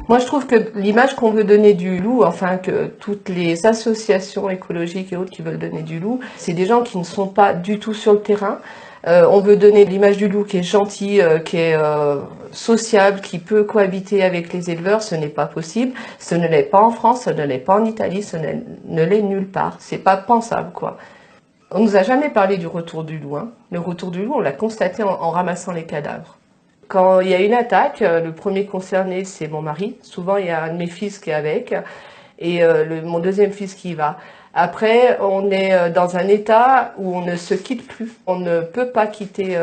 Moi, je trouve que l'image qu'on veut donner du loup, enfin que toutes les associations écologiques et autres qui veulent donner du loup, c'est des gens qui ne sont pas du tout sur le terrain. On veut donner l'image du loup qui est gentil, qui est sociable, qui peut cohabiter avec les éleveurs. Ce n'est pas possible. Ce ne l'est pas en France, ce ne l'est pas en Italie, ne l'est nulle part. C'est pas pensable, quoi. On nous a jamais parlé du retour du loup, hein. Le retour du loup, on l'a constaté en ramassant les cadavres. Quand il y a une attaque, le premier concerné, c'est mon mari. Souvent, il y a un de mes fils qui est avec et mon deuxième fils qui y va. Après, on est dans un état où on ne se quitte plus. On ne peut pas quitter,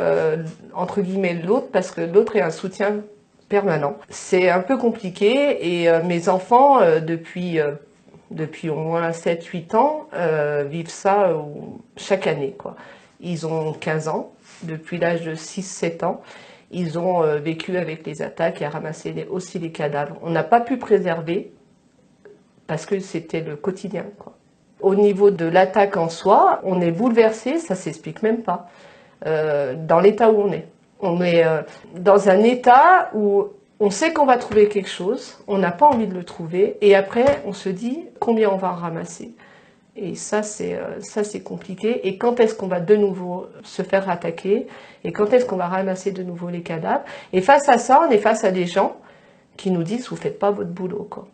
entre guillemets, l'autre parce que l'autre est un soutien permanent. C'est un peu compliqué et mes enfants, depuis au moins 7-8 ans, vivent ça chaque année, quoi. Ils ont 15 ans, depuis l'âge de 6-7 ans. Ils ont vécu avec les attaques et ramassé aussi les cadavres. On n'a pas pu préserver parce que c'était le quotidien, quoi. Au niveau de l'attaque en soi, on est bouleversé, ça s'explique même pas, dans l'état où on est. On est dans un état où on sait qu'on va trouver quelque chose, on n'a pas envie de le trouver, et après on se dit combien on va en ramasser. Et ça c'est compliqué. Et quand est-ce qu'on va de nouveau se faire attaquer? Et quand est-ce qu'on va ramasser de nouveau les cadavres? Et face à ça, on est face à des gens qui nous disent vous faites pas votre boulot, quoi.